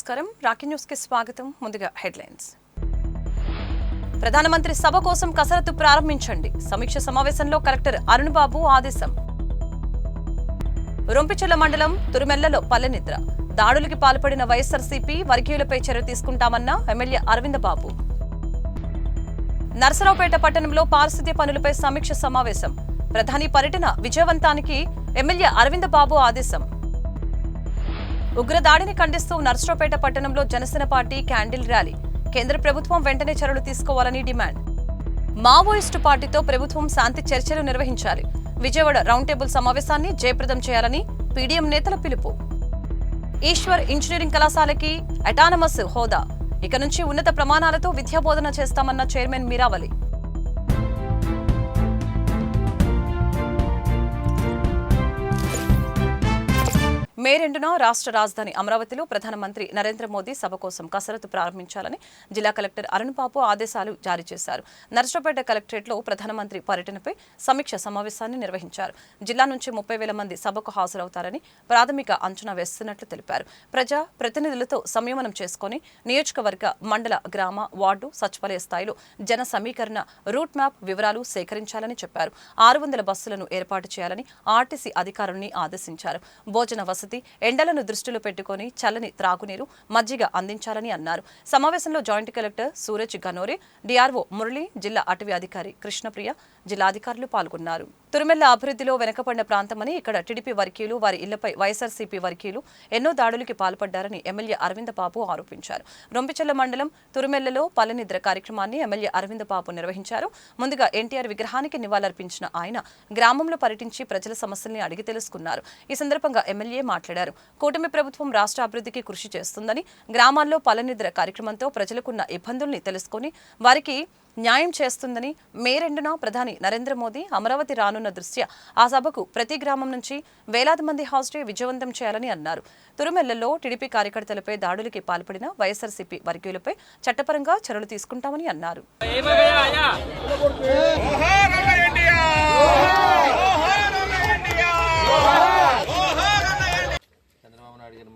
నమస్కారం Rocky news కి స్వాగతం. ముందుగా హెడ్లైన్స్. ప్రధానమంత్రి సభ కోసం కసరత్తు ప్రారంభించండి. సమీక్ష సమావేశంలో కలెక్టర్ అరుణ్ బాబు ఆదేశం. రొంపిచెర్ల మండలం తురుమెల్లలో పల్లెనిద్ర. దాడులకి పాల్పడిన వైఎస్ఆర్సీపీ వర్గీయులపై చర్య తీసుకుంటామన్న ఎమ్మెల్యే అరవింద్ బాబు. నర్సరావుపేట పట్టణంలో పారిశుద్ధ్య పనులపై సమీక్ష సమావేశం. ప్రధాని పర్యటన విజయవంతానికి ఎమ్మెల్యే అరవింద్ బాబు ఆదేశం. ఉగ్రదాడిని ఖండిస్తూ నర్సరావుపేట పట్టణంలో జనసేన పార్టీ క్యాండిల్ ర్యాలీ. కేంద్ర ప్రభుత్వం వెంటనే చర్యలు తీసుకోవాలని డిమాండ్. మావోయిస్టు పార్టీతో ప్రభుత్వం శాంతి చర్చలు నిర్వహించాలి. విజయవాడ రౌండ్ టేబుల్ సమావేశాన్ని జయప్రదం చేయాలని పీడీఎం నేతల పిలుపు. ఈశ్వర్ ఇంజనీరింగ్ కళాశాలకి అటానమస్ హోదా. ఇక నుంచి ఉన్నత ప్రమాణాలతో విద్యాబోధన చేస్తామన్న చైర్మన్ మీరావలి. మే 2న రాష్ట్ర రాజధాని అమరావతిలో ప్రధానమంత్రి నరేంద్ర మోదీ సభ కోసం కసరత్తు ప్రారంభించాలని జిల్లా కలెక్టర్ అరుణ్ బాబు ఆదేశాలు జారీ చేశారు. నర్సరావుపేట కలెక్టరేట్లో ప్రధానమంత్రి పర్యటనపై సమీక్ష సమావేశాన్ని నిర్వహించారు. జిల్లా నుంచి 30,000 మంది సభకు హాజరవుతారని ప్రాథమిక అంచనా వేస్తున్నట్లు తెలిపారు. ప్రజా ప్రతినిధులతో సంయమనం చేసుకుని నియోజకవర్గ, మండల, గ్రామ, వార్డు, సచివాలయ స్థాయిలో జన సమీకరణ రూట్ మ్యాప్ వివరాలు సేకరించాలని చెప్పారు. 600 బస్సులను ఏర్పాటు చేయాలని ఆర్టీసీ అధికారుల్ని ఆదేశించారు. భోజన వసతి, ఎండలను దృష్టిలో పెట్టుకుని చల్లని త్రాగునీరు, మజ్జిగ అందించాలని అన్నారు. సమావేశంలో joint collector Suraj Ganore, DRO Murali, జిల్లా అటవీ అధికారి కృష్ణప్రియ, జిల్లా అధికారులు పాల్గొన్నారు. తురుమెల్ల అభివృద్ధిలో వెనుకబడిన ప్రాంతమని, ఇక్కడ టీడీపీ వర్గీయులు, వారి ఇళ్లపై వైఎస్ఆర్సీపీ వర్గీయులు ఎన్నో దాడులకి పాల్పడ్డారని ఎమ్మెల్యే అరవింద్ బాబు ఆరోపించారు. రొంపిచెర్ల మండలం తురుమెల్లలో పల్లెనిద్ర కార్యక్రమాన్ని ఎమ్మెల్యే అరవింద్ బాబు నిర్వహించారు. ముందుగా ఎన్టీఆర్ విగ్రహానికి నివాళులర్పించిన ఆయన గ్రామంలో పర్యటించి ప్రజల సమస్యల్ని అడిగి తెలుసుకున్నారు. ఈ సందర్భంగా ఎమ్మెల్యే మాట్లాడారు. కూటమి ప్రభుత్వం రాష్ట్ర అభివృద్ధికి కృషి చేస్తుందని, గ్రామాల్లో పల్లెనిద్ర కార్యక్రమంతో ప్రజలకున్న ఇబ్బందుల్ని తెలుసుకుని వారికి న్యాయం చేస్తుందని, మే 2న ప్రధాని నరేంద్ర మోదీ అమరావతి రానున్న దృష్ట్యా ఆ సభకు ప్రతి గ్రామం నుంచి వేలాది మంది హాజరై విజయవంతం చేయాలని అన్నారు. తురుమెల్లలో టీడీపీ కార్యకర్తలపై దాడులకి పాల్పడిన వైఎస్ఆర్సీపీ వర్గీయులపై చట్టపరంగా చర్యలు తీసుకుంటామని అన్నారు.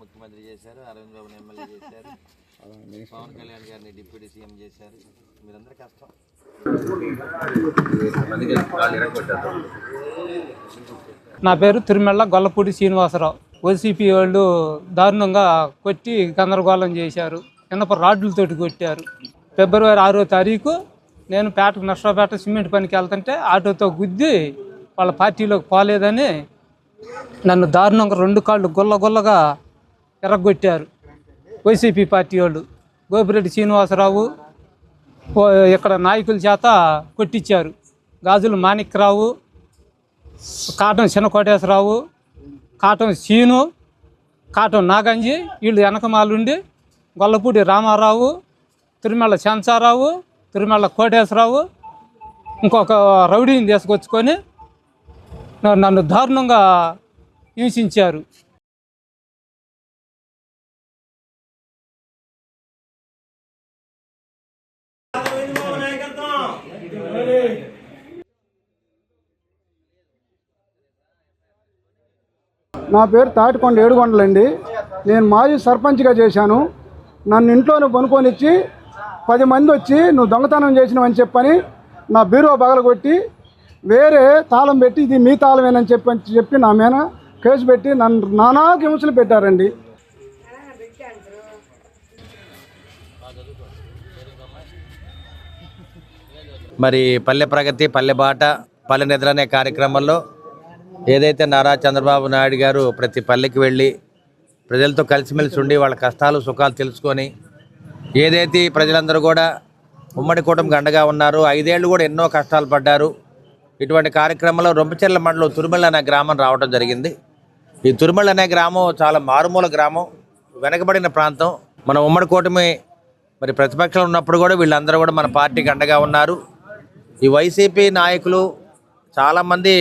ముఖ్యమంత్రి చేశారు, అరవింద్ బాబుని ఎమ్మెల్యే చేశారు, పవన్ కళ్యాణ్ గారిని డిప్యూటీ సీఎం చేశారు. మీరందరూ కష్టం. నా పేరు తిరుమెళ్ళ గొల్లపూడి శ్రీనివాసరావు. వైసీపీ వాళ్ళు దారుణంగా కొట్టి గందరగోళం చేశారు. కింద రాడ్లతోటి కొట్టారు. ఫిబ్రవరి 6వ తారీఖు నేను నర్సరావుపేట సిమెంట్ పనికి వెళ్తుంటే ఆటోతో గుద్ది వాళ్ళ పార్టీలోకి పోలేదని నన్ను దారుణంగా 2 కాళ్ళు గుల్లగా ఎర్రగొట్టారు వైసీపీ పార్టీ వాళ్ళు. గోపిరెడ్డి శ్రీనివాసరావు ఇక్కడ నాయకుల చేత కొట్టించారు. గాజులు మాణిక్యరావు, కాటం చిన్నకోటేశ్వరరావు, కాటం సీను, కాటం నాగంజి వీళ్ళు వెనకమాలుండి గొల్లపూడి రామారావు, తిరుమల చెంచారావు, తిరుమల కోటేశ్వరరావు ఇంకొక రౌడీని తీసుకొచ్చుకొని నన్ను దారుణంగా హింసించారు. నా పేరు తాటికొండ ఏడుకొండలండి. నేను మాజీ సర్పంచ్గా చేశాను. నన్ను ఇంట్లోనే పనుకొనిచ్చి 10 మంది వచ్చి నువ్వు దొంగతనం చేసినవని చెప్పని నా బీరువా పగలగొట్టి వేరే తాళం పెట్టి ఇది మీ తాళమేనని చెప్పి నా మీద కేసు పెట్టి నన్ను నానా హింసలు పెట్టారండి. మరి పల్లె ప్రగతి, పల్లె బాట, పల్లె నిద్ర అనే కార్యక్రమంలో ఏదైతే నారా చంద్రబాబు నాయుడు గారు ప్రతి పల్లెకి వెళ్ళి ప్రజలతో కలిసిమెలిసి ఉండి వాళ్ళ కష్టాలు సుఖాలు తెలుసుకొని ఏదైతే ప్రజలందరూ కూడా ఉమ్మడి కూటమికి అండగా ఉన్నారు, 5 ఏళ్ళు కూడా ఎన్నో కష్టాలు పడ్డారు. ఇటువంటి కార్యక్రమంలో రొంపిచెర్ల మండలం తురుమెల్ల అనే గ్రామం రావడం జరిగింది. ఈ తురుమెల్ల అనే గ్రామం చాలా మారుమూల గ్రామం, వెనకబడిన ప్రాంతం. మన ఉమ్మడి కూటమి మరి ప్రతిపక్షంలో ఉన్నప్పుడు కూడా వీళ్ళందరూ కూడా మన పార్టీకి అండగా ఉన్నారు. ఈ వైసీపీ నాయకులు చాలామంది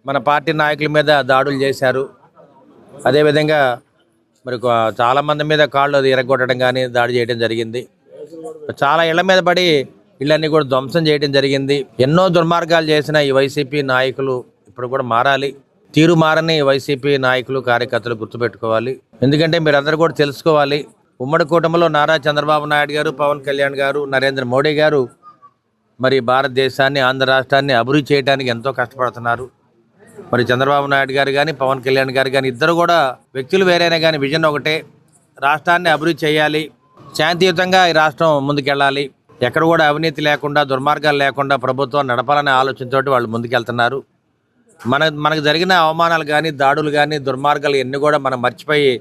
మన పార్టీ నాయకుల మీద దాడులు చేశారు. అదేవిధంగా మరి చాలామంది మీద కాళ్ళు ఎరగొట్టడం కానీ దాడి చేయడం జరిగింది. చాలా ఇళ్ల మీద పడి ఇళ్ళన్నీ కూడా ధ్వంసం చేయడం జరిగింది. ఎన్నో దుర్మార్గాలు చేసిన ఈ వైసీపీ నాయకులు ఇప్పుడు కూడా మారాలి. తీరు మారని వైసీపీ నాయకులు, కార్యకర్తలు గుర్తుపెట్టుకోవాలి. ఎందుకంటే మీరందరూ కూడా తెలుసుకోవాలి, ఉమ్మడి కూటమిలో నారా చంద్రబాబు నాయుడు గారు, పవన్ కళ్యాణ్ గారు, నరేంద్ర మోడీ గారు మరి భారతదేశాన్ని, ఆంధ్ర రాష్ట్రాన్ని అభివృద్ధి చేయడానికి ఎంతో కష్టపడుతున్నారు. మరి చంద్రబాబు నాయుడు గారు కానీ, పవన్ కళ్యాణ్ గారు కానీ ఇద్దరు కూడా వ్యక్తులు వేరైనా కానీ విజన్ ఒకటే, రాష్ట్రాన్ని అభివృద్ధి చేయాలి, శాంతియుతంగా ఈ రాష్ట్రం ముందుకెళ్ళాలి, ఎక్కడ కూడా అవినీతి లేకుండా, దుర్మార్గాలు లేకుండా ప్రభుత్వం నడపాలనే ఆలోచనతోటి వాళ్ళు ముందుకెళ్తున్నారు. మనకు జరిగిన అవమానాలు కానీ, దాడులు కానీ, దుర్మార్గాలు ఎన్ని కూడా మనం మర్చిపోయి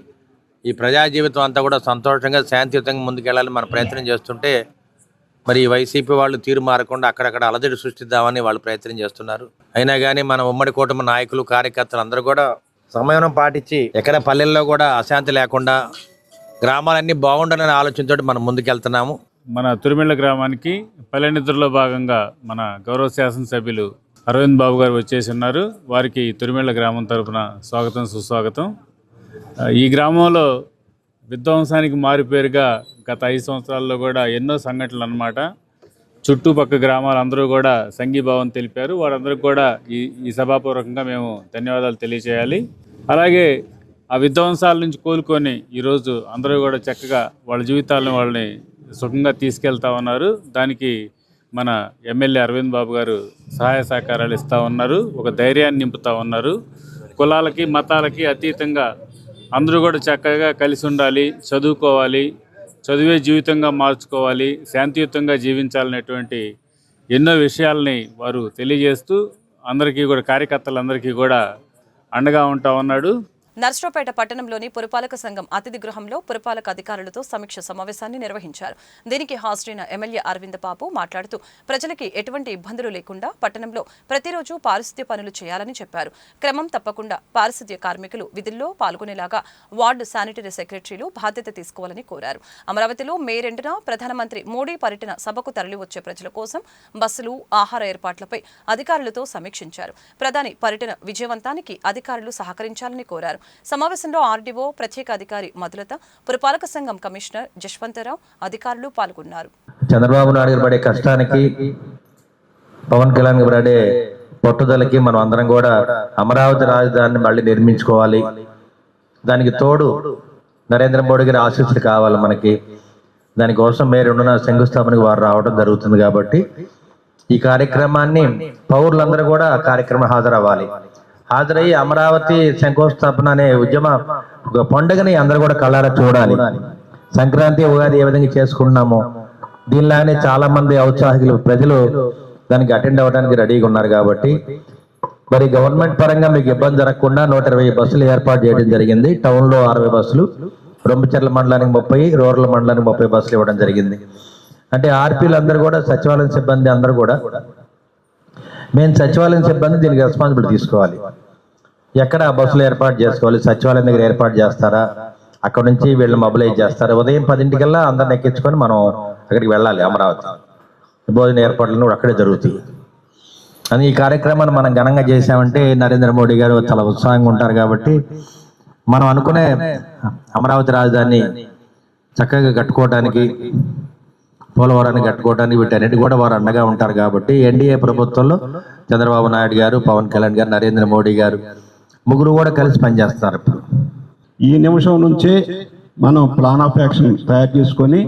ఈ ప్రజా జీవితం అంతా కూడా సంతోషంగా, శాంతియుతంగా ముందుకెళ్ళాలని మన ప్రయత్నం చేస్తుంటే మరి ఈ వైసీపీ వాళ్ళు తీరు మారకుండా అక్కడక్కడ అలజడి సృష్టిద్దామని వాళ్ళు ప్రయత్నం చేస్తున్నారు. అయినా కానీ మన ఉమ్మడి కూటమి నాయకులు, కార్యకర్తలు అందరూ కూడా సమయం పాటించి ఎక్కడ పల్లెల్లో కూడా అశాంతి లేకుండా గ్రామాలన్నీ బాగుండాలనే ఆలోచనతో మనం ముందుకెళ్తున్నాము. మన తురిమిళ్ళ గ్రామానికి పల్లె నిద్రలో భాగంగా మన గౌరవ శాసనసభ్యులు అరవింద్ బాబు గారు వచ్చేసి ఉన్నారు. వారికి తురిమిళ్ళ గ్రామం తరఫున స్వాగతం, సుస్వాగతం. ఈ గ్రామంలో విధ్వంసానికి మారిపేరుగా గత 5 సంవత్సరాల్లో కూడా ఎన్నో సంఘటనలు అన్నమాట. చుట్టుపక్క గ్రామాలందరూ కూడా సంఘీభావం తెలిపారు. వారందరికీ కూడా ఈ సభాపూర్వకంగా మేము ధన్యవాదాలు తెలియజేయాలి. అలాగే ఆ విధ్వంసాల నుంచి కోలుకొని ఈరోజు అందరూ కూడా చక్కగా వాళ్ళ జీవితాలను వాళ్ళని సుఖంగా తీసుకెళ్తా ఉన్నారు. దానికి మన ఎమ్మెల్యే అరవింద్ బాబు గారు సహాయ సహకారాలు ఇస్తూ ఉన్నారు, ఒక ధైర్యాన్ని నింపుతూ ఉన్నారు. కులాలకి, మతాలకి అతీతంగా అందరూ కూడా చక్కగా కలిసి ఉండాలి, చదువుకోవాలి, చదివే జీవితంగా మార్చుకోవాలి, శాంతియుతంగా జీవించాలనేటువంటి ఎన్నో విషయాలని వారు తెలియజేస్తూ అందరికీ కూడా, కార్యకర్తలందరికీ కూడా అండగా ఉంటా ఉన్నాడు. నర్సరావుపేట పట్టణంలోని పురపాలక సంఘం అతిథి గృహంలో పురపాలక అధికారులతో సమీక్ష సమావేశాన్ని నిర్వహించారు. దీనికి హాజరైన ఎమ్మెల్యే అరవింద్ బాబు మాట్లాడుతూ ప్రజలకి ఎటువంటి ఇబ్బందులు లేకుండా పట్టణంలో ప్రతిరోజు పారిశుద్ధ్య పనులు చేయాలని చెప్పారు. క్రమం తప్పకుండా పారిశుద్ధ్య కార్మికులు విధుల్లో పాల్గొనేలాగా వార్డు శానిటరీ సెక్రటరీలు బాధ్యత తీసుకోవాలని కోరారు. అమరావతిలో మే 2న ప్రధానమంత్రి మోడీ పర్యటన సభకు తరలివచ్చే ప్రజల కోసం బస్సులు, ఆహార ఏర్పాట్లపై అధికారులతో సమీక్షించారు. ప్రధాని పర్యటన విజయవంతానికి అధికారులు సహకరించాలని కోరారు. సమావేశంలో ఆర్డీఓ, ప్రత్యేక అధికారి మధులత, పురపాలక సంఘం కమిషనర్ జశ్వంతరావు అధికారులు పాల్గొన్నారు. చంద్రబాబు నాయుడు పడే కష్టానికి, పవన్ కళ్యాణ్ పడే పట్టుదలకి మనం అందరం కూడా అమరావతి రాజధానిని మళ్ళీ నిర్మించుకోవాలి. దానికి తోడు నరేంద్ర మోడీ గారి ఆశీస్సులు కావాలి మనకి. దానికోసం మే 2న శంకుస్థాపనకు వారు రావడం జరుగుతుంది. కాబట్టి ఈ కార్యక్రమాన్ని పౌరులందరూ కూడా కార్యక్రమం హాజరవ్వాలి. హాజరయ్యి అమరావతి శంకుస్థాపన అనే ఉద్యమ ఒక పండుగని అందరూ కూడా కళ్ళారా చూడాలి. సంక్రాంతి, ఉగాది ఏ విధంగా చేసుకుంటున్నామో దీనిలానే చాలా మంది ఔత్సాహికులు ప్రజలు దానికి అటెండ్ అవ్వడానికి రెడీగా ఉన్నారు. కాబట్టి మరి గవర్నమెంట్ పరంగా మీకు ఇబ్బంది జరగకుండా 120 బస్సులు ఏర్పాటు చేయడం జరిగింది. టౌన్లో 60 బస్సులు, రొంపిచెర్ల మండలానికి 30, రూరల్ మండలానికి 30 బస్సులు ఇవ్వడం జరిగింది. అంటే ఆర్పీలు అందరూ కూడా, సచివాలయం సిబ్బంది అందరూ కూడా, మేము సచివాలయం సిబ్బంది దీనికి రెస్పాన్సిబిలిటీ తీసుకోవాలి. ఎక్కడ బస్సులు ఏర్పాటు చేసుకోవాలి, సచివాలయం దగ్గర ఏర్పాటు చేస్తారా, అక్కడ నుంచి వీళ్ళు మొబిలైజ్ చేస్తారా, ఉదయం 10 అందరిని ఎక్కించుకొని మనం అక్కడికి వెళ్ళాలి. అమరావతి భోజన ఏర్పాట్లను కూడా అక్కడే జరుగుతాయి. అని ఈ కార్యక్రమాన్ని మనం ఘనంగా చేసామంటే నరేంద్ర మోడీ గారు చాలా ఉత్సాహంగా ఉంటారు. కాబట్టి మనం అనుకునే అమరావతి రాజధాని చక్కగా కట్టుకోవడానికి, పోలవరాన్ని కట్టుకోవడానికి వీటన్నిటి కూడా వారు అండగా ఉంటారు. కాబట్టి ఎన్డీఏ ప్రభుత్వంలో చంద్రబాబు నాయుడు గారు, పవన్ కళ్యాణ్ గారు, నరేంద్ర మోడీ గారు ముగ్గురు కూడా కలిసి పనిచేస్తున్నారు. ఈ నిమిషం నుంచే మనం ప్లాన్ ఆఫ్ యాక్షన్ తయారు చేసుకొని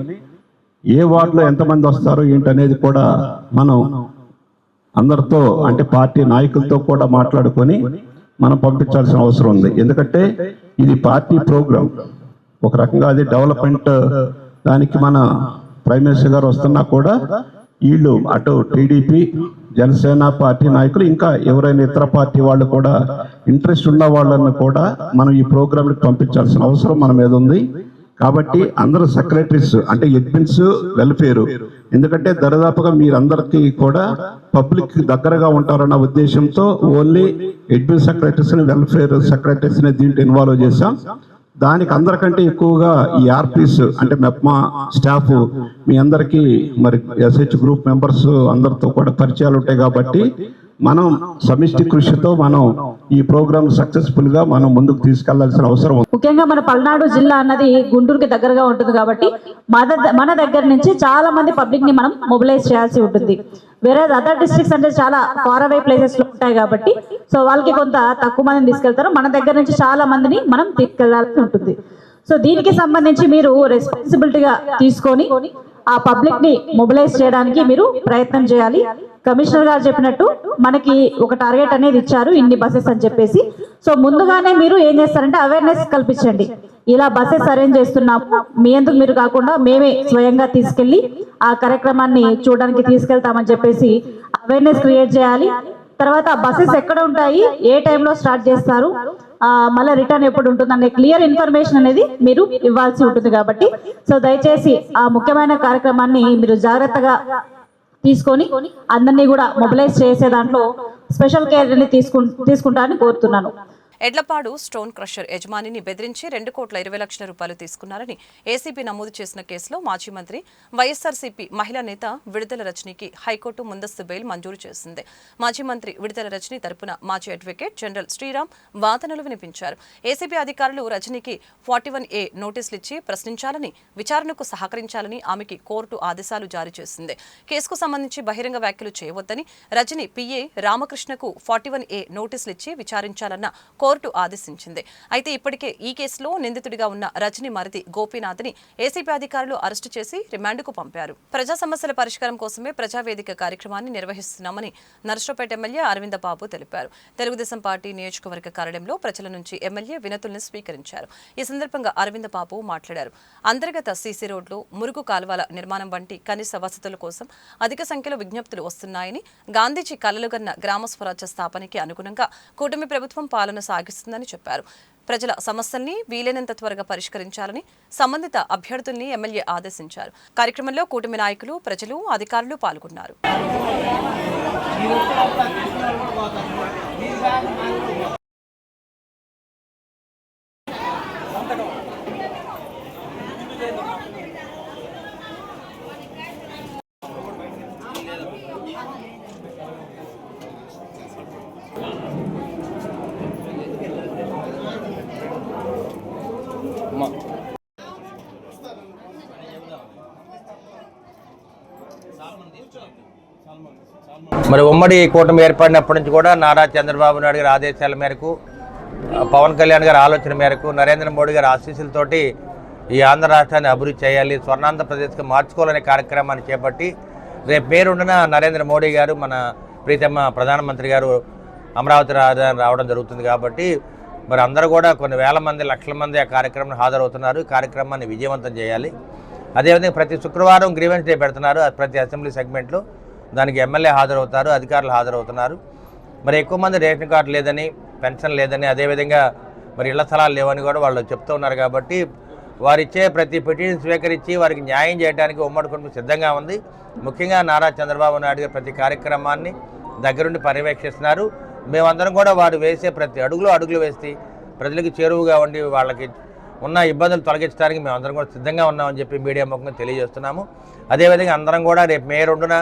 ఏ వార్డులో ఎంతమంది వస్తారో ఏంటనేది కూడా మనం అందరితో, అంటే పార్టీ నాయకులతో కూడా మాట్లాడుకొని మనం పంపించాల్సిన అవసరం ఉంది. ఎందుకంటే ఇది పార్టీ ప్రోగ్రాం, ఒక రకంగా అది డెవలప్మెంట్. దానికి మన ప్రైమ్ మినిస్టర్ గారు వస్తున్నా కూడా వీళ్ళు అటు టీడీపీ, జనసేన పార్టీ నాయకులు, ఇంకా ఎవరైనా ఇతర పార్టీ వాళ్ళు కూడా ఇంట్రెస్ట్ ఉన్న వాళ్ళని కూడా మనం ఈ ప్రోగ్రాంకి పంపించాల్సిన అవసరం మన మీద ఉంది. కాబట్టి అందరూ సెక్రటరీస్, అంటే అడ్మిన్స్, వెల్ఫేర్, ఎందుకంటే దరిదాపుగా మీరందరికీ కూడా పబ్లిక్ దగ్గరగా ఉంటారన్న ఉద్దేశంతో ఓన్లీ అడ్మిన్ సెక్రటరీస్ని, వెల్ఫేర్ సెక్రటరీస్ని దీంట్లో ఇన్వాల్వ్ చేశాం. దానికి అందరికంటే ఎక్కువగా ఈ ఆర్పీస్, అంటే మెప్మా స్టాఫ్ మీ అందరికీ, మరి ఎస్హెచ్ గ్రూప్ మెంబర్స్ అందరితో కూడా పరిచయాలు ఉంటాయి. కాబట్టి మనం సమిష్టి కృషితో మనం ఈ ప్రోగ్రామ్ సక్సెస్ఫుల్ గా మనం ముందుకు తీసుకెళ్లాల్సిన అవసరం ఉంది. ముఖ్యంగా మన పల్నాడు జిల్లా అన్నది గుంటూరుకి దగ్గరగా ఉంటుంది. కాబట్టి మన దగ్గర నుంచి చాలా మంది పబ్లిక్ ని మనం మొబిలైజ్ చేయాల్సి ఉంటుంది. వేరే అదర్ డిస్ట్రిక్ట్స్ అంటే చాలా ఫార్ అవే ప్లేసెస్ లో ఉంటాయి. కాబట్టి సో వాళ్ళకి కొంత తక్కువ మందిని తీసుకెళ్తారు. మన దగ్గర నుంచి చాలా మందిని మనం తీసుకెళ్లాల్సి ఉంటుంది. సో దీనికి సంబంధించి మీరు రెస్పాన్సిబిలిటీగా తీసుకొని ఆ పబ్లిక్ ని మొబిలైజ్ చేయడానికి మీరు ప్రయత్నం చేయాలి. కమిషనర్ గారు చెప్పినట్టు మనకి ఒక టార్గెట్ అనేది ఇచ్చారు, ఇన్ని బస్సెస్ అని చెప్పేసి. సో ముందుగానే మీరు ఏం చేస్తారంటే అవేర్నెస్ కల్పించండి. ఇలా బస్సెస్ అరేంజ్ చేస్తున్నాము, మీ ఎందుకు మీరు కాకుండా మేమే స్వయంగా తీసుకెళ్లి ఆ కార్యక్రమాన్ని చూడడానికి తీసుకెళ్తామని చెప్పేసి అవేర్నెస్ క్రియేట్ చేయాలి. తర్వాత బస్సెస్ ఎక్కడ ఉంటాయి, ఏ టైంలో స్టార్ట్ చేస్తారు, మళ్ళీ రిటర్న్ ఎప్పుడు ఉంటుందనే క్లియర్ ఇన్ఫర్మేషన్ అనేది మీరు ఇవ్వాల్సి ఉంటుంది. కాబట్టి సో దయచేసి ఆ ముఖ్యమైన కార్యక్రమాన్ని మీరు జాగ్రత్తగా తీసుకొని అందరినీ కూడా మొబిలైజ్ చేసే దాంట్లో స్పెషల్ కేర్ అనేది తీసుకుంటారని కోరుతున్నాను. ఎడ్లపాడు స్టోన్ క్రషర్ యజమానిని బెదిరించి 2,20,00,000 తీసుకున్నారని ఏసీబీ నమోదు చేసిన కేసులో మాజీ మంత్రి వైఎస్ఆర్సీపీ మహిళా నేత విడుదల రజనీకి హైకోర్టు ముందస్తు బెయిల్ మంజూరు చేసింది. మాజీ మంత్రి విడుదల రజనీ తరపున మాజీ అడ్వకేట్ జనరల్ శ్రీరామ్ వాదనలు వినిపించారు. ఏసీబీ అధికారులు రజనీకి 41A నోటీసులు ఇచ్చి ప్రశ్నించాలని, విచారణకు సహకరించాలని ఆమెకి కోర్టు ఆదేశాలు జారీ చేసింది. కేసుకు సంబంధించి బహిరంగ వ్యాఖ్యలు చేయవద్దని రజనీ పీఏ రామకృష్ణకు 41A నోటీసులు ఇచ్చి విచారించాలన్న కోర్టు ఆదేశించింది. అయితే ఇప్పటికే ఈ కేసులో నిందితుడిగా ఉన్న రజనీ మరిది గోపీనాథ్ని ఏసీబీ అధికారులు అరెస్టు చేసి రిమాండ్కు పంపారు. ప్రజా సమస్యల పరిష్కారం కోసమే ప్రజావేదిక కార్యక్రమాన్ని నిర్వహిస్తున్నామని నర్సరావుపేట ఎమ్మెల్యే అరవింద బాబు తెలిపారు. తెలుగుదేశం పార్టీ నియోజకవర్గ కార్యాలయంలో ప్రజల నుంచి ఎమ్మెల్యే వినతుల్ని స్వీకరించారు. ఈ సందర్భంగా అరవింద బాబు మాట్లాడారు. అంతర్గత సీసీ రోడ్లు, మురుగు కాలువల నిర్మాణం వంటి కనీస వసతుల కోసం అధిక సంఖ్యలో విజ్ఞప్తులు వస్తున్నాయని, గాంధీజీ కలలుగన్న గ్రామ స్వరాజ్య స్థాపనకి అనుగుణంగా కూటమి ప్రభుత్వం పాలన సాగిస్తుందని చెప్పారు. ప్రజల సమస్యల్ని వీలైనంత త్వరగా పరిష్కరించాలని సంబంధిత అభ్యర్థుల్ని ఎమ్మెల్యే ఆదేశించారు. కార్యక్రమంలో కూటమి నాయకులు, ప్రజలు, అధికారులు పాల్గొన్నారు. మరి ఉమ్మడి కూటమి ఏర్పడినప్పటి నుంచి కూడా నారా చంద్రబాబు నాయుడు గారి ఆదేశాల మేరకు, పవన్ కళ్యాణ్ గారి ఆలోచన మేరకు, నరేంద్ర మోడీ గారి ఆశీస్సులతోటి ఈ ఆంధ్ర రాష్ట్రాన్ని అభివృద్ధి చేయాలి, స్వర్ణాంధ్రప్రదేశ్కి మార్చుకోవాలనే కార్యక్రమాన్ని చేపట్టి రేపు పేరుండిన నరేంద్ర మోడీ గారు, మన ప్రీతమ్మ ప్రధానమంత్రి గారు అమరావతి రాజధాని రావడం జరుగుతుంది. కాబట్టి మరి అందరూ కూడా కొన్ని వేల మంది, లక్షల మంది ఆ కార్యక్రమాన్ని హాజరవుతున్నారు. ఈ కార్యక్రమాన్ని విజయవంతం చేయాలి. అదేవిధంగా ప్రతి శుక్రవారం గ్రీవెన్స్ డే పెడుతున్నారు. ప్రతి అసెంబ్లీ సెగ్మెంట్లో దానికి ఎమ్మెల్యే హాజరవుతారు, అధికారులు హాజరవుతున్నారు. మరి ఎక్కువ మంది రేషన్ కార్డు లేదని, పెన్షన్ లేదని, అదేవిధంగా మరి ఇళ్ల స్థలాలు లేవని కూడా వాళ్ళు చెప్తూ ఉన్నారు. కాబట్టి వారిచ్చే ప్రతి పిటిషన్ స్వీకరించి వారికి న్యాయం చేయడానికి ఉమ్మడి కుటుంబం సిద్ధంగా ఉంది. ముఖ్యంగా నారా చంద్రబాబు నాయుడు గారు ప్రతి కార్యక్రమాన్ని దగ్గరుండి పర్యవేక్షిస్తున్నారు. మేమందరం కూడా వారు వేసే ప్రతి అడుగులు వేసి ప్రజలకు చేరువుగా ఉండి వాళ్ళకి ఉన్న ఇబ్బందులు తొలగించడానికి మేమందరం కూడా సిద్ధంగా ఉన్నామని చెప్పి మీడియా ముఖంగా తెలియజేస్తున్నాము. అదేవిధంగా అందరం కూడా రేపు మే 2న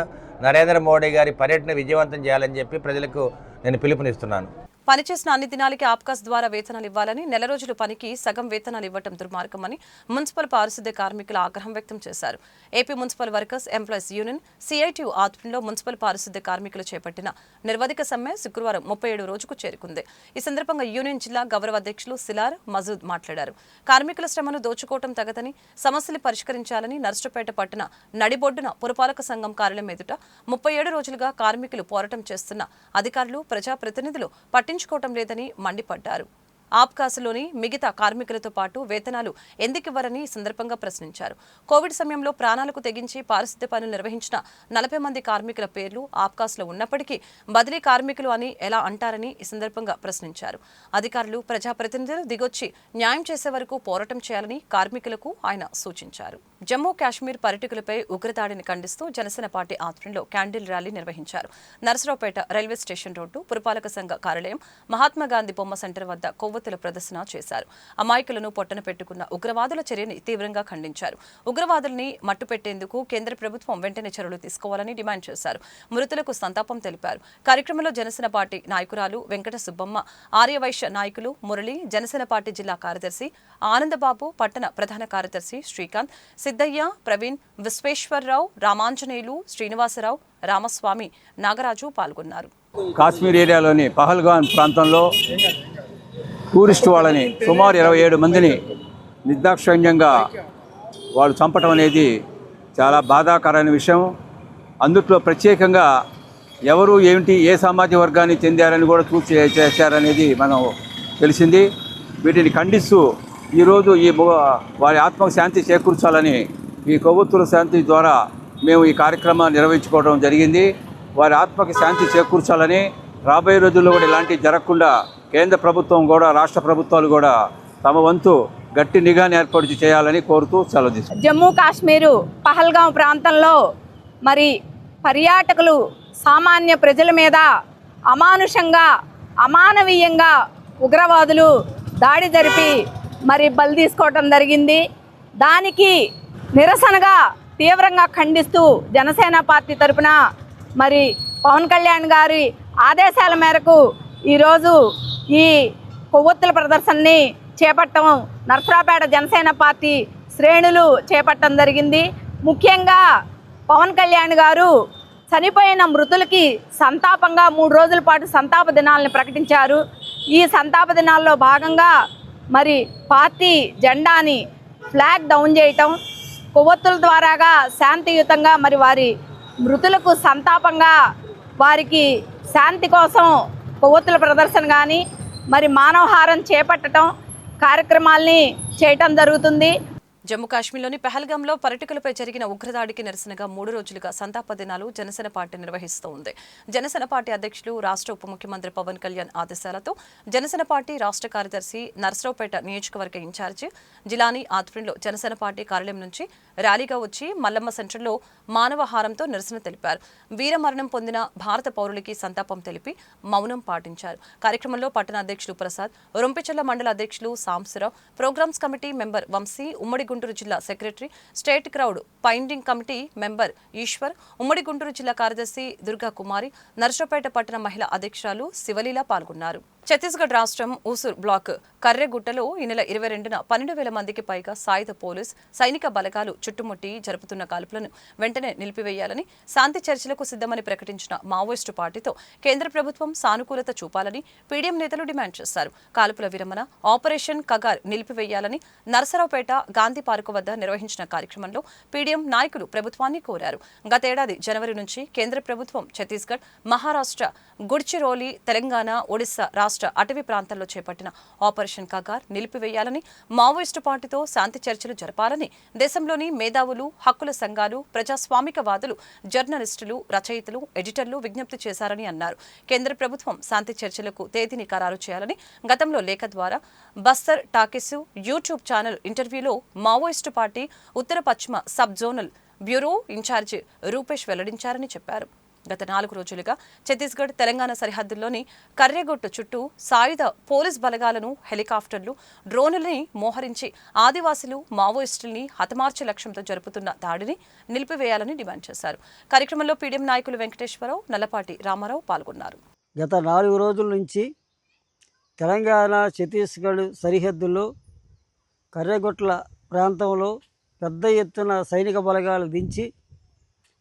నరేంద్ర మోడీ గారి పర్యటన విజయవంతం చేయాలని చెప్పి ప్రజలకు నేను పిలుపునిస్తున్నాను. పనిచేసిన అన్ని దినాలకి ఆప్కాస్ ద్వారా వేతనాలు ఇవ్వాలని, నెల రోజుల పనికి సగం వేతనాలు ఇవ్వటం దుర్మార్గమని మున్సిపల్ పారిశుద్ధ్య కార్మికులు ఆగ్రహం వ్యక్తం చేశారు. AP municipal workers employees union CITU ఆధ్వర్యంలో మున్సిపల్ పారిశుద్ధ్య కార్మికులు చేపట్టిన నిర్వధిక సమ్మె శుక్రవారం 37వ రోజుకు చేరుకుంది. ఈ సందర్భంగా యూనియన్ జిల్లా గౌరవ అధ్యక్షులు సిలార్ మజూద్ మాట్లాడారు. కార్మికుల శ్రమను దోచుకోవటం తగదని, సమస్యలు పరిష్కరించాలని నర్సరావుపేట పట్టణ నడిబొడ్డున పురపాలక సంఘం కార్యాలయం ఎదుట 37 రోజులుగా కార్మికులు పోరాటం చేస్తున్న అధికారులు, ప్రజాప్రతినిధులు పట్టించుకోవటం లేదని మండిపడ్డారు. ఆప్కాస్లోని మిగతా కార్మికులతో పాటు వేతనాలు ఎందుకివ్వరని ఈ సందర్భంగా ప్రశ్నించారు. కోవిడ్ సమయంలో ప్రాణాలకు తెగించి పారిశుద్ధ్య పనులు నిర్వహించిన 40 మంది కార్మికుల పేర్లు ఆప్కాస్లో ఉన్నప్పటికీ బదిలీ కార్మికులు అని ఎలా అంటారని ఈ సందర్భంగా ప్రశ్నించారు. అధికారులు, ప్రజాప్రతినిధులు దిగొచ్చి న్యాయం చేసే వరకు పోరాటం చేయాలని కార్మికులకు ఆయన సూచించారు. జమ్మూ కాశ్మీర్ పర్యాటకులపై ఉగ్రదాడిని ఖండిస్తూ జనసేన పార్టీ ఆధ్వర్యంలో క్యాండిల్ ర్యాలీ నిర్వహించారు. నర్సరావుపేట రైల్వే స్టేషన్ రోడ్డు, పురపాలక సంఘ కార్యాలయం, మహాత్మాగాంధీ బొమ్మ సెంటర్ వద్ద కొవ్వొత్తుల ప్రదర్శన చేశారు. అమాయకులను పొట్టన పెట్టుకున్న ఉగ్రవాదుల చర్యని తీవ్రంగా ఖండించారు. ఉగ్రవాదుల్ని మట్టుపెట్టేందుకు కేంద్ర ప్రభుత్వం వెంటనే చర్యలు తీసుకోవాలని డిమాండ్ చేశారు. మృతులకు సంతాపం తెలిపారు. కార్యక్రమంలో జనసేన పార్టీ నాయకురాలు వెంకట సుబ్బమ్మ, ఆర్యవైశ్య నాయకులు మురళి, జనసేన పార్టీ జిల్లా కార్యదర్శి ఆనందబాబు, పట్టణ ప్రధాన కార్యదర్శి శ్రీకాంత్, సిద్ధయ్య, ప్రవీణ్, విశ్వేశ్వరరావు, రామాంజనేయులు, శ్రీనివాసరావు, రామస్వామి, నాగరాజు పాల్గొన్నారు. కాశ్మీర్ ఏరియాలోని పహల్గాన్ ప్రాంతంలో టూరిస్టు వాళ్ళని సుమారు 27 మందిని నిర్దాక్షిణ్యంగా వాళ్ళు చంపటం అనేది చాలా బాధాకరమైన విషయం. అందుట్లో ప్రత్యేకంగా ఎవరు ఏమిటి ఏ సామాజిక వర్గాన్ని చెందారని కూడా చూసి చేశారనేది మనం తెలిసింది. వీటిని ఖండిస్తూ ఈరోజు వారి ఆత్మకు శాంతి చేకూర్చాలని ఈ కొవ్వొత్తుల శాంతి ద్వారా మేము ఈ కార్యక్రమాన్ని నిర్వహించుకోవడం జరిగింది. వారి ఆత్మకి శాంతి చేకూర్చాలని, రాబోయే రోజుల్లో కూడా ఇలాంటివి జరగకుండా కేంద్ర ప్రభుత్వం కూడా రాష్ట్ర ప్రభుత్వాలు కూడా తమ వంతు గట్టి నిఘాని ఏర్పాటు చేయాలని కోరుతూ సెలవు తీసుకుంటాం. జమ్మూ కాశ్మీరు పహల్గాం ప్రాంతంలో మరి పర్యాటకులు సామాన్య ప్రజల మీద అమానుషంగా అమానవీయంగా ఉగ్రవాదులు దాడి జరిపి మరి బలి తీసుకోవటం జరిగింది. దానికి నిరసనగా తీవ్రంగా ఖండిస్తూ జనసేన పార్టీ తరపున మరి పవన్ కళ్యాణ్ గారి ఆదేశాల మేరకు ఈరోజు ఈ కొవ్వొత్తుల ప్రదర్శనని చేపట్టడం నర్సరావుపేట జనసేన పార్టీ శ్రేణులు చేపట్టడం జరిగింది. ముఖ్యంగా పవన్ కళ్యాణ్ గారు చనిపోయిన మృతులకి సంతాపంగా 3 రోజుల పాటు సంతాప దినాలను ప్రకటించారు. ఈ సంతాప దినాల్లో భాగంగా మరి పార్టీ జెండాని ఫ్లాగ్ డౌన్ చేయటం, కొవ్వొత్తుల ద్వారాగా శాంతియుతంగా మరి వారి మృతులకు సంతాపంగా వారికి శాంతి కోసం కొవ్వొత్తుల ప్రదర్శన కానీ మరి మానవహారం చేపట్టడం కార్యక్రమాల్ని చేయటం జరుగుతుంది. జమ్మూ కాశ్మీర్లోని పెహల్గాంలో పర్యాటకులపై జరిగిన ఉగ్రదాడికి నిరసనగా 3 రోజులుగా సంతాప దినాలు జనసేన పార్టీ నిర్వహిస్తోంది. జనసేన పార్టీ అధ్యక్షులు రాష్ట్ర ఉప ముఖ్యమంత్రి పవన్ కళ్యాణ్ ఆదేశాలతో జనసేన పార్టీ రాష్ట్ర కార్యదర్శి నర్సరావుపేట నియోజకవర్గ ఇన్ఛార్జి జిలానీ ఆధ్వర్యంలో జనసేన పార్టీ కార్యాలయం నుంచి ర్యాలీగా వచ్చి మల్లమ్మ సెంటర్లో మానవహారంతో నిరసన తెలిపారు. వీరమరణం పొందిన భారత పౌరులకి సంతాపం తెలిపి మౌనం పాటించారు. కార్యక్రమంలో పట్టణ అధ్యక్షులు ప్రసాద్, రొంపిచెల్ల మండల అధ్యక్షులు Sambasivarao, programmes committee member Vamsi, ఉమ్మడి గుంటూరు జిల్లా secretary, state crowd finding committee member Eswar, ఉమ్మడి గుంటూరు జిల్లా కార్యదర్శి దుర్గా కుమారి, నర్సరావుపేట పట్టణ మహిళా అధ్యక్షురాలు శివలీల పాల్గొన్నారు. ఛత్తీస్గఢ్ రాష్ట్రం ఊసూర్ బ్లాక్ కర్రెగుట్టలో ఈ నెల 22న 12,000 మందికి పైగా సాయుధ పోలీస్ సైనిక బలగాలు చుట్టుముట్టి జరుపుతున్న కాల్పులను వెంటనే నిలిపివేయాలని, శాంతి చర్చలకు సిద్ధమని ప్రకటించిన మావోయిస్టు పార్టీతో కేంద్ర ప్రభుత్వం సానుకూలత చూపాలని పీడీఎం నేతలు డిమాండ్ చేశారు. కాల్పుల విరమణ ఆపరేషన్ కగార్ నిలిపివేయాలని నర్సరావుపేట గాంధీ పార్కు వద్ద నిర్వహించిన కార్యక్రమంలో పీడీఎం నాయకులు ప్రభుత్వాన్ని కోరారు. గతేడాది జనవరి నుంచి కేంద్ర ప్రభుత్వం ఛత్తీస్గఢ్, మహారాష్ట్ర, గుడ్చిరోలి, తెలంగాణ, ఒడిశా రాష్ట్ర అటవీ ప్రాంతాల్లో చేపట్టిన ఆపరేషన్ కగార్ నిలిపివేయాలని, మావోయిస్టు పార్టీతో శాంతి చర్చలు జరపాలని దేశంలోని మేధావులు, హక్కుల సంఘాలు, ప్రజాస్వామికవాదులు, జర్నలిస్టులు, రచయితలు, ఎడిటర్లు విజ్ఞప్తి చేశారని అన్నారు. కేంద్ర ప్రభుత్వం శాంతి చర్చలకు తేదీని ఖరారు చేయాలని గతంలో లేఖ ద్వారా బస్తర్ టాకీసు యూట్యూబ్ ఛానల్ ఇంటర్వ్యూలో మావోయిస్టు పార్టీ ఉత్తర పశ్చిమ sub zonal bureau in charge Rupesh వెల్లడించారని చెప్పారు. గత 4 రోజులుగా ఛత్తీస్గఢ్, తెలంగాణ సరిహద్దుల్లోని కర్రెగుట్టు చుట్టూ సాయుధ పోలీస్ బలగాలను, హెలికాప్టర్లు, డ్రోన్లని మోహరించి ఆదివాసులు, మావోయిస్టుల్ని హతమార్చే లక్ష్యంతో జరుపుతున్న దాడిని నిలిపివేయాలని డిమాండ్ చేశారు. కార్యక్రమంలో పీడీఎం నాయకులు వెంకటేశ్వరరావు, నల్లపాటి రామారావు పాల్గొన్నారు. గత 4 రోజుల నుంచి తెలంగాణ, ఛత్తీస్గఢ్ సరిహద్దుల్లో కర్రెగుట్ల ప్రాంతంలో పెద్ద ఎత్తున సైనిక బలగాలు దించి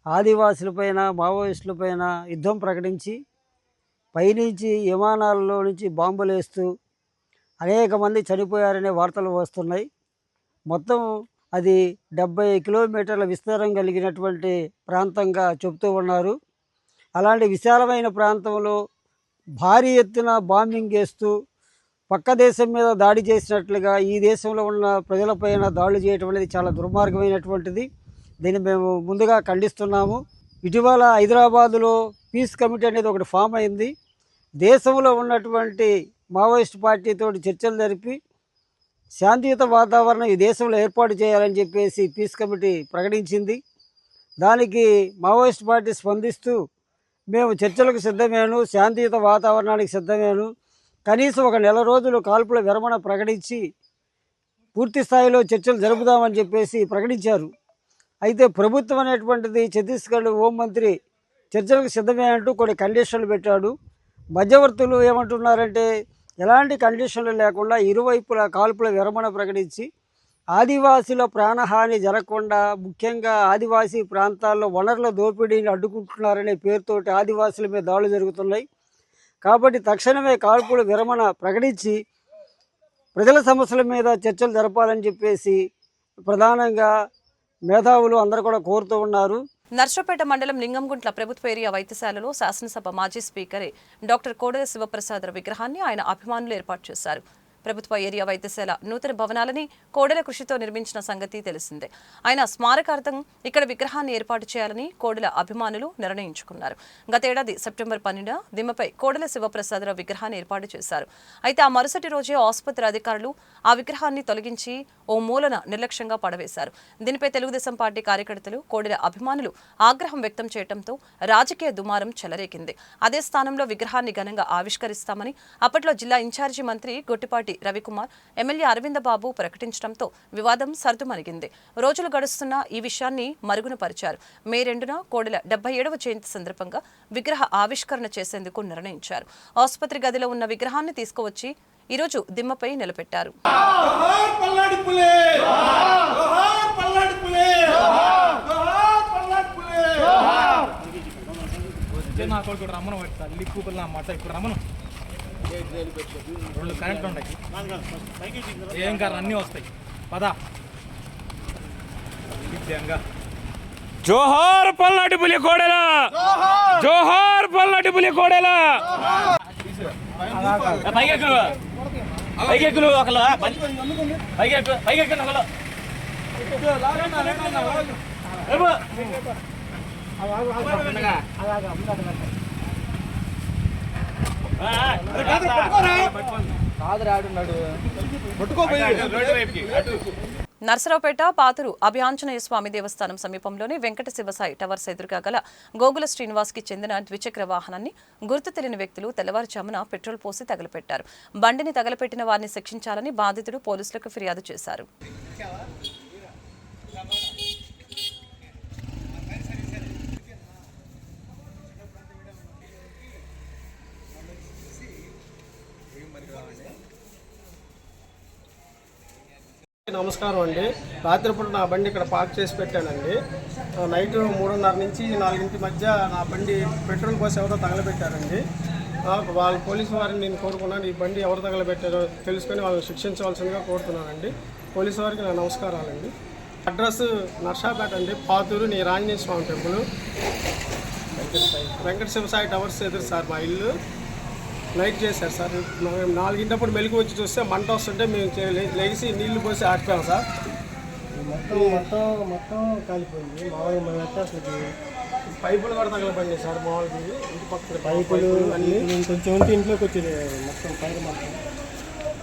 ఆదివాసులపైన, మావోయిస్టులపైన యుద్ధం ప్రకటించి పైనుంచి విమానాలలో నుంచి బాంబులు వేస్తూ అనేక మంది చనిపోయారనే వార్తలు వస్తున్నాయి. మొత్తం అది 70 కిలోమీటర్ల విస్తీర్ణం కలిగినటువంటి ప్రాంతంగా చెబుతూ ఉన్నారు. అలాంటి విశాలమైన ప్రాంతంలో భారీ ఎత్తున బాంబింగ్ చేస్తూ పక్క దేశం మీద దాడి చేసినట్లుగా ఈ దేశంలో ఉన్న ప్రజలపైన దాడులు చేయటం అనేది చాలా దుర్మార్గమైనటువంటిది. దీన్ని మేము ముందుగా ఖండిస్తున్నాము. ఇటీవల హైదరాబాదులో పీస్ కమిటీ అనేది ఒకటి ఫామ్ అయింది. దేశంలో ఉన్నటువంటి మావోయిస్ట్ పార్టీతో చర్చలు జరిపి శాంతియుత వాతావరణం ఈ దేశంలో ఏర్పాటు చేయాలని చెప్పేసి పీస్ కమిటీ ప్రకటించింది. దానికి మావోయిస్ట్ పార్టీ స్పందిస్తూ మేము చర్చలకు సిద్ధమేను, శాంతియుత వాతావరణానికి సిద్ధమేను, కనీసం 1 నెల రోజులు కాల్పుల విరమణ ప్రకటించి పూర్తి స్థాయిలో చర్చలు జరుపుదామని చెప్పేసి ప్రకటించారు. అయితే ప్రభుత్వం అనేటువంటిది ఛత్తీస్గఢ్ హోంమంత్రి చర్చలకు సిద్ధమే అంటూ కొన్ని కండిషన్లు పెట్టాడు. మధ్యవర్తులు ఏమంటున్నారంటే ఎలాంటి కండిషన్లు లేకుండా ఇరువైపుల కాల్పుల విరమణ ప్రకటించి ఆదివాసీల ప్రాణహాని జరగకుండా, ముఖ్యంగా ఆదివాసీ ప్రాంతాల్లో వనరుల దోపిడీని అడ్డుకుంటున్నారనే పేరుతోటి ఆదివాసుల మీద దాడులు జరుగుతున్నాయి. కాబట్టి తక్షణమే కాల్పుల విరమణ ప్రకటించి ప్రజల సమస్యల మీద చర్చలు జరపాలని చెప్పేసి ప్రధానంగా మేధావులు అందరూ కూడా కోరుతూ ఉన్నారు. నర్సరావుపేట మండలం లింగంగుంట్ల ప్రభుత్వ ఏరియా వైద్యశాలలో శాసనసభ మాజీ స్పీకర్ డాక్టర్ కోడెల శివప్రసాద్ విగ్రహాన్ని ఆయన అభిమానులు ఏర్పాటు చేశారు. ప్రభుత్వ ఏరియా వైద్యశాల నూతన భవనాలని కోడెల కృషితో నిర్మించిన సంగతి తెలిసిందే. ఆయన స్మారకార్థం ఇక్కడ విగ్రహాన్ని ఏర్పాటు చేయాలని కోడెల అభిమానులు నిర్ణయించుకున్నారు. గతేడాది సెప్టెంబర్ 12న దిమ్మపై కోడెల శివప్రసాదరావు విగ్రహాన్ని ఏర్పాటు చేశారు. అయితే ఆ మరుసటి రోజే ఆసుపత్రి అధికారులు ఆ విగ్రహాన్ని తొలగించి ఓ మూలన నిర్లక్ష్యంగా పడవేశారు. దీనిపై తెలుగుదేశం పార్టీ కార్యకర్తలు కోడెల అభిమానులు ఆగ్రహం వ్యక్తం చేయడంతో రాజకీయ దుమారం చెలరేగింది. అదే స్థానంలో విగ్రహాన్ని ఘనంగా ఆవిష్కరిస్తామని అప్పట్లో జిల్లా ఇన్ఛార్జి మంత్రి గొట్టిపాటి రవికుమార్, ఎమ్మెల్యే అరవింద బాబు ప్రకటించడంతో వివాదం సర్దుమణిగింది. రోజులు గడుస్తున్న ఈ విషయాన్ని మరుగున పరిచారు. మే 2న కోడెల 77వ జయంతి సందర్భంగా విగ్రహ ఆవిష్కరణ చేసేందుకు నిర్ణయించారు. ఆసుపత్రి గదిలో ఉన్న విగ్రహాన్ని తీసుకువచ్చి ఈరోజు దిమ్మపై నిలబెట్టారు. రెండు కరెంట్లు ఉంటాయి, ఏం కాదు అన్నీ వస్తాయి. పదా జోహార్ పల్నాటి పులి కోడెల, జోహార్ పల్నాటి పులి కోడెల. పైకెక్కులు ఒకలా పైకెక్కను ఒకలా నర్సరావుపేట పాతూరు అభయాంజనేయ స్వామి దేవస్థానం సమీపంలోని వెంకట శివసాయి టవర్స్ ఎదురుగా గల గోగుల శ్రీనివాస్ కి చెందిన ద్విచక్ర వాహనాన్ని గుర్తు తెలియని వ్యక్తులు తెల్లవారుజామున పెట్రోల్ పోసి తగలపెట్టారు. బండిని తగలపెట్టిన వారిని శిక్షించాలని బాధితుడు పోలీసులకు ఫిర్యాదు చేశారు. నమస్కారం అండి. రాత్రిపూట నా బండి ఇక్కడ పార్క్ చేసి పెట్టానండి. నైట్ 3:30 నుంచి 4 మధ్య నా బండి పెట్రోల్ పోసి ఎవరో తగలబెట్టారండి. వాళ్ళ పోలీసు వారిని నేను కోరుకున్నాను, ఈ బండి ఎవరు తగలబెట్టారో తెలుసుకొని వాళ్ళని శిక్షించవలసిందిగా కోరుతున్నానండి. పోలీసు వారికి నా నమస్కారాలండి. అడ్రస్ నర్సాపేట అండి, పాతూరు నీ ఆంజనేయ స్వామి టెంపుల్, వెంకట శివసాయి టవర్స్ ఎదురు సార్ మా ఇల్లు. లైట్ చేశారు సార్. మేము 4 మెలుగు వచ్చి చూస్తే మంట వస్తుంటే మేము లేచి నీళ్లు పోసి ఆడిపోయాం సార్. మొత్తం కాలిపోయింది. మామూలుగా మేము అయితే అసలు పైపులు కూడా తగలబడినాయి సార్. మామూలుగా ఇంటి పక్కన పైపులు అన్నీ నేను కొంచెం ఉంటే ఇంట్లోకి వచ్చింది మొత్తం పైన మొత్తం.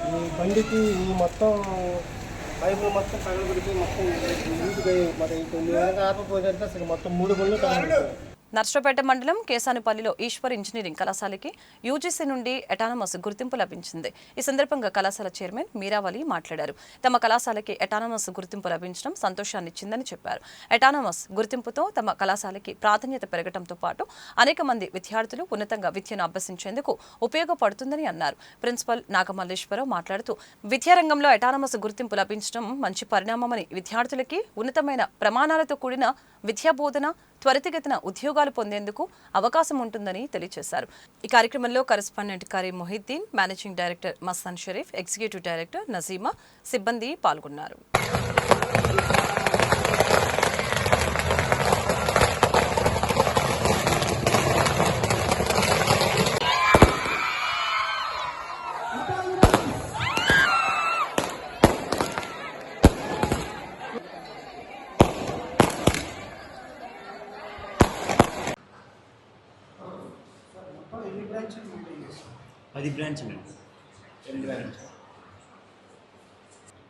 ఈ బండికి ఈ మొత్తం పైపులు మొత్తం తగలబడిపోయి మొత్తం ఇంటికి మరి ఆపపోయిందంటే అసలు మొత్తం 3 బండ్లు తగలబడిపోయాయి. నర్సరావుపేట మండలం కేసానిపల్లిలో ఈశ్వర్ ఇంజనీరింగ్ కళాశాలకి యూజీసీ నుండి ఎటానమస్ గుర్తింపు లభించింది. ఈ సందర్భంగా కళాశాల చైర్మన్ మీరావళి మాట్లాడారు. తమ కళాశాలకి ఎటానమస్ గుర్తింపు లభించడం సంతోషాన్నిచ్చిందని చెప్పారు. ఎటానమస్ గుర్తింపుతో తమ కళాశాలకి ప్రాధాన్యత పెరగడంతో పాటు అనేక మంది విద్యార్థులు ఉన్నతంగా విద్యను అభ్యసించేందుకు ఉపయోగపడుతుందని అన్నారు. ప్రిన్సిపల్ నాగమల్లేశ్వరరావు మాట్లాడుతూ విద్యారంగంలో ఎటానమస్ గుర్తింపు లభించడం మంచి పరిణామమని, విద్యార్థులకి ఉన్నతమైన ప్రమాణాలతో కూడిన విద్యాబోధన, త్వరితగతిన ఉద్యోగాలు పొందేందుకు అవకాశం ఉంటుందని తెలియజేశారు. ఈ కార్యక్రమంలో correspondent Karim Mohiddin, managing director Mastan Sharif, executive director Najima, సిబ్బంది పాల్గొన్నారు.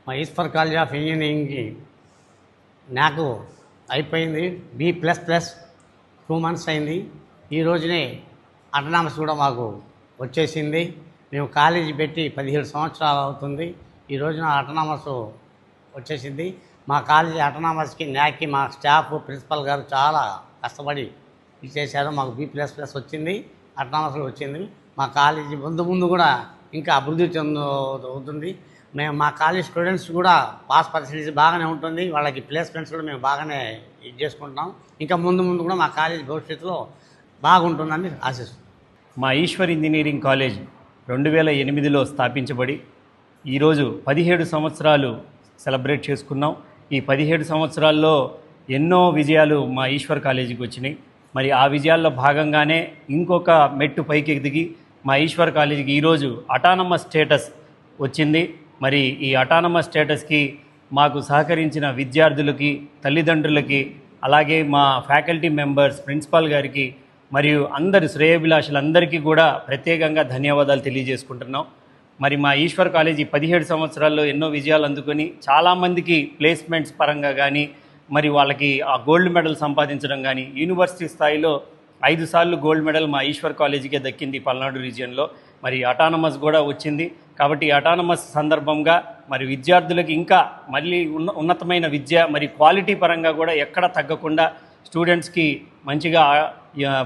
మా ఈశ్వర్ కాలేజ్ ఆఫ్ ఇంజనీరింగ్కి నాకు అయిపోయింది. B++ 2 months అయింది. ఈ రోజునే అటానమస్ కూడా మాకు వచ్చేసింది. మేము కాలేజీ పెట్టి 17 సంవత్సరాలు అవుతుంది. ఈ రోజున అటానమస్ వచ్చేసింది. మా కాలేజీ అటానమస్కి న్యాక్కి మా స్టాఫ్, ప్రిన్సిపల్ గారు చాలా కష్టపడి ఇచ్చేసారు. మాకు B++ వచ్చింది, అటానమస్ వచ్చింది. మా కాలేజీ ముందు కూడా ఇంకా అభివృద్ధి చెందుతుంది. మేము మా కాలేజ్ స్టూడెంట్స్ కూడా పాస్ పర్సెంటేజ్ బాగానే ఉంటుంది. వాళ్ళకి ప్లేస్మెంట్స్ కూడా మేము బాగానే ఇది చేసుకుంటున్నాం. ఇంకా ముందు కూడా మా కాలేజ్ భవిష్యత్తులో బాగుంటుందని ఆశిస్తున్నాం. మా ఈశ్వర్ ఇంజనీరింగ్ కాలేజ్ 2008లో స్థాపించబడి ఈరోజు 17 సంవత్సరాలు సెలబ్రేట్ చేసుకున్నాం. ఈ 17 సంవత్సరాల్లో ఎన్నో విజయాలు మా ఈశ్వర్ కాలేజీకి వచ్చినాయి. మరి ఆ విజయాల్లో భాగంగానే ఇంకొక మెట్టు పైకి ఎదిగి మా ఈశ్వర్ కాలేజీకి ఈరోజు అటానమస్ స్టేటస్ వచ్చింది. మరి ఈ అటానమస్ స్టేటస్కి మాకు సహకరించిన విద్యార్థులకి, తల్లిదండ్రులకి, అలాగే మా ఫ్యాకల్టీ మెంబర్స్, ప్రిన్సిపాల్ గారికి మరియు అందరి శ్రేయోభిలాషులందరికీ కూడా ప్రత్యేకంగా ధన్యవాదాలు తెలియజేసుకుంటున్నాం. మరి మా ఈశ్వర్ కాలేజీ 17 సంవత్సరాల్లో ఎన్నో విజయాలు అందుకొని చాలామందికి ప్లేస్మెంట్స్ పరంగా కానీ, మరి వాళ్ళకి ఆ గోల్డ్ మెడల్ సంపాదించడం కానీ, యూనివర్సిటీ స్థాయిలో 5 సార్లు గోల్డ్ మెడల్ మా ఈశ్వర్ కాలేజీకే దక్కింది పల్నాడు రీజియన్లో. మరి అటానమస్ కూడా వచ్చింది. కాబట్టి అటానమస్ సందర్భంగా మరి విద్యార్థులకి ఇంకా మళ్ళీ ఉన్నతమైన విద్య మరి క్వాలిటీ పరంగా కూడా ఎక్కడ తగ్గకుండా స్టూడెంట్స్కి మంచిగా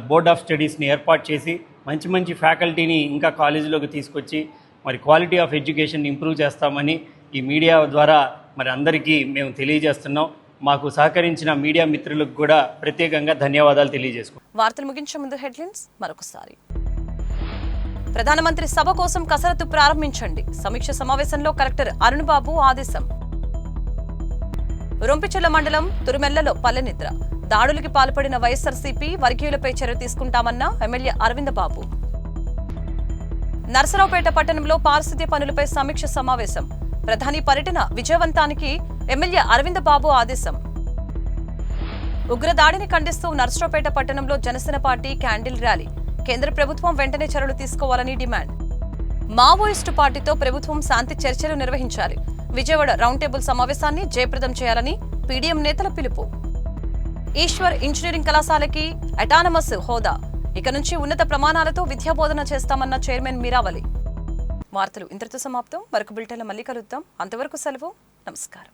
బోర్డ్ ఆఫ్ స్టడీస్ని ఏర్పాటు చేసి మంచి మంచి ఫ్యాకల్టీని ఇంకా కాలేజీలోకి తీసుకొచ్చి మరి క్వాలిటీ ఆఫ్ ఎడ్యుకేషన్ ఇంప్రూవ్ చేస్తామని ఈ మీడియా ద్వారా మరి అందరికీ మేము తెలియజేస్తున్నాం. మాకు సహకరించిన మీడియా మిత్రులకు కూడా ప్రత్యేకంగా ధన్యవాదాలు తెలియజేసుకుంటాం. వార్తలు ముగించే ముందు హెడ్లైన్స్ మరొకసారి. ప్రధానమంత్రి సభ కోసం కసరత్తు ప్రారంభించండి. సమీక్ష సమావేశంలో కలెక్టర్ అరుణ్ బాబు ఆదేశం. రొంపిచెర్ల మండలం తురుమెల్లలో పల్లెనిద్ర. దాడులకి పాల్పడిన వైఎస్ఆర్సీపీ వర్గీయులపై చర్య తీసుకుంటామన్న ఎమ్మెల్యే అరవింద్ బాబు. నర్సరావుపేట పట్టణంలో పారిశుద్ధ్య పనులపై సమీక్ష సమావేశం. ప్రధాని పర్యటన విజయవంతానికి ఎమ్మెల్యే అరవింద్ బాబు ఆదేశం. ఉగ్రదాడిని ఖండిస్తూ నర్సరావుపేట పట్టణంలో జనసేన పార్టీ క్యాండిల్ ర్యాలీ. కేంద్ర ప్రభుత్వం వెంటనే చర్యలు తీసుకోవాలని డిమాండ్. మావోయిస్టు పార్టీతో ప్రభుత్వం శాంతి చర్చలు నిర్వహించాలి. విజయవాడ రౌండ్ టేబుల్ సమావేశాన్ని జయప్రదం చేయాలని పీడీఎం నేతల పిలుపు. ఈశ్వర్ ఇంజనీరింగ్ కళాశాలకి అటానమస్ హోదా. ఇక నుంచి ఉన్నత ప్రమాణాలతో విద్యాబోధన చేస్తామన్న చైర్మన్ మీరావలి. వార్తలు ఇంతటితో సమాప్తం. మరొక బులెటిన్లో మళ్ళీ కలుద్దాం. అంతవరకు సెలవు. నమస్కారం.